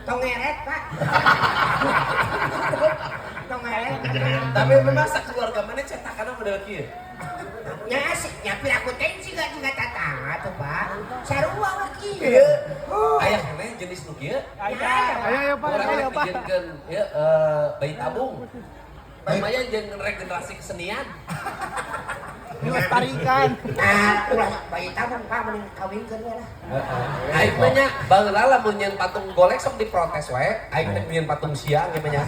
Tongeret, Pak. Tongeret. Tapi memang sakeluarga mana cetakan model kieu? Nya asik, nya piraku teh juga tatangga tuh, Pak. Sarua we kieu. Iya. Aya keneh jenis nu kieu? Ayo Pak, ayo Pak. Dijieunkeun ieu bayi tabung. Lumayan jeung regenerasi kesenian. Dilestarikan. Ulah bayi tabung, Pak, mending kawinkeun we lah. Aing mah nya baheula lamun nyeun patung golek sok diprotes wae. Aing teh nyeun patung siang ge mah nya.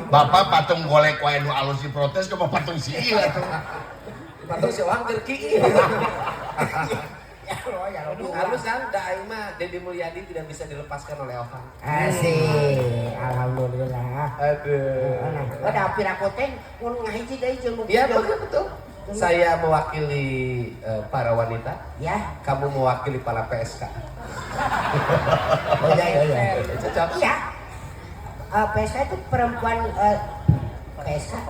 Bapak patung golek wae nu alus diprotes ke patung si ieu atuh. Patung si Ohang keur kieu. Ya Allah. Halus kan, da aing mah Deddy Mulyadi tidak bisa dilepaskan oleh Ohang. Asik, alhamdulillah. Aduh. Ada piraku teh mun ngahiji deui jeung Iya betul. Saya mewakili para wanita. Ya. Kamu mewakili para PSK. Oh iya. Cocok. Iya. PSK itu perempuan PSK.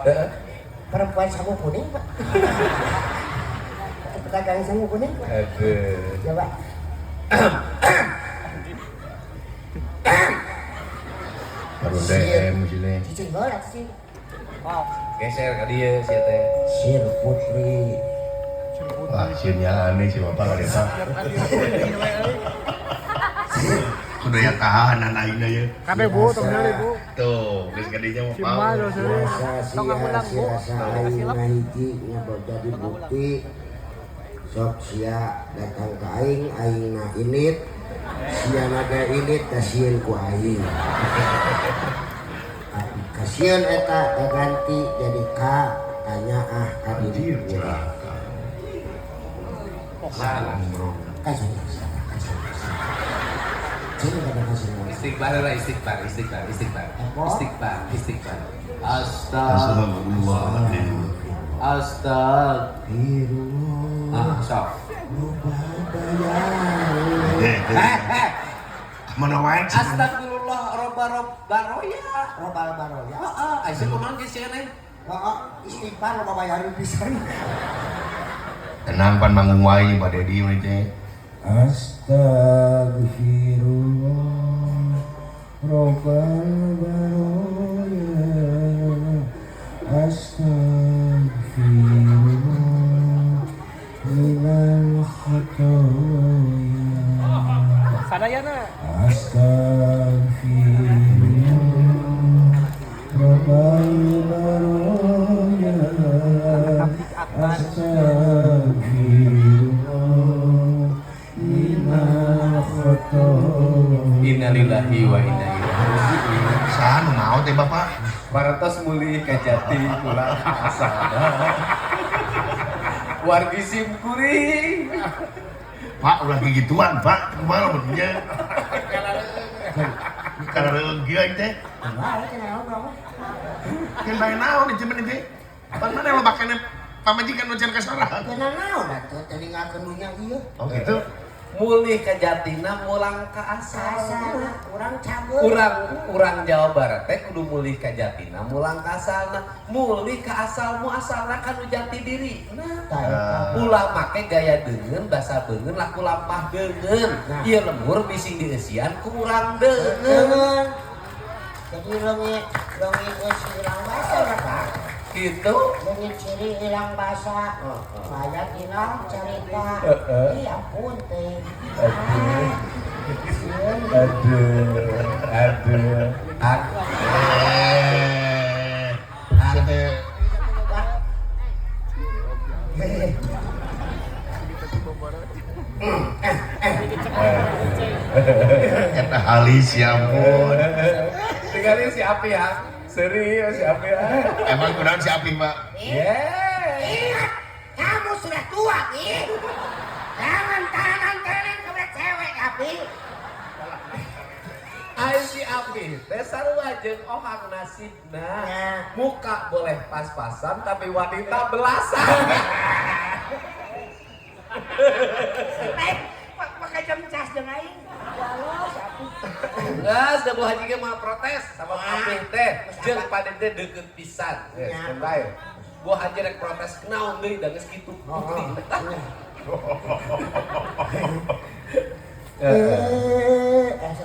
Perempuan sagu kuning, Pak. Pedagang sagu kuning, Pak. Aduh. Ya, Pak. Baru DM sini. Cicing bola sih. Geser ke dia sih teh. Sir Putri. Wah, sieunnya aneh si Bapak kadeta. Kudu ya tahanan ayeuna ye. Kabeh Bu, tong deui Bu. Tuh, geus kadinya mau Cuma pau. lo deui. Tong ngundang Bu. Aing ngahiji nya jadi bukti. Sok sia datang ke aing na init. Sia naga init kasieun ku aing. Kasieun eta ganti jadi ka tanya ka diri urang. Salah. Istighfar lah istighfar. Astagfirullahaladzim. Astagfirullah. Sok. Mana wae sih? Astagfirullah baroya. Robal baroya. Heeh, aya kumaha geus cenah? Heeh, istighfar lo bayarin pisan. Tenang pan manggung wae Pak Dedi ini teh. Astagfirullah Robbal baroya Astagfirullah minal khotoya Sadayana. Astagfirullah Robbal baroya Astagfirullah minal khotoya. Innalillahi wa inna ilaihi raji'un. Saan mau teh Bapak? Parantos mulih ka jati kula asana. Wargi sim kuring. Pak ulah gigituan Pak, kumaha benernya? Karena leugi aing teh. Kumaha kenal berapa? Kan bae naon ieu mah teh? Pan mana lo bakane pamajikan nu can kasorangan. Kenal naon atuh tadi ngakeun dunya ieu. Oh gitu. Mulih ka jatina mulang ka asal. Asana urang cabut. Urang Jawa Barat teh kudu mulih ka jatina mulang ka asalna. Mulih ka asalmu asalna kan nu jati diri. Nah, ulah make gaya deungeun basa beungeun laku lampah deungeun. Ieu lembur bising dieusian ku urang deungeun. Jadi leungit geus ilang basa ya, Pak. Gitu. Leungit ciri ilang basa. Banyak ilang cerita. Ih ampun teh. Aduh. Teh eta halis ya ampun. Tinggalin si Api ya. Serius si Api ya. Emang kunaon si Api, Pak? Ingat, kamu sudah tua, nih. Jangan tangan-tangan kepada cewek, Api. Ayo si Api, teh sarua jeung ohang nasibna. Muka boleh pas-pasan tapi wanita belasan. Pakai jam cas jeung aing. Ya Allah, si Api. Geus da Bu Haji ge mah protes sama Api teh. Jeung pade teh deukeut pisan. Standby. Bu Haji rek protes kenaon deui da geus kitu.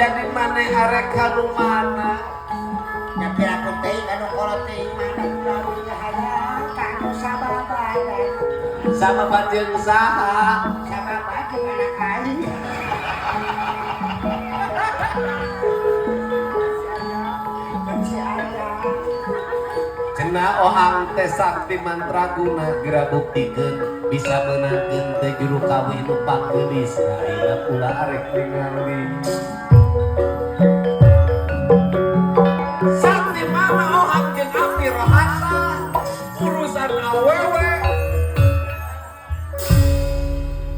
jadi maneh arek kanu mana Tapi aku teuing anu kolot teuing mana Prabu Jahaya kanu sababana sama jeung saha sababana jeung anak aing. Si Arya. cenah ohang teh sakti mantraguna geura buktikeun bisa menangkeun teh juru kawin nu panggelis ayeuna pula arek ningali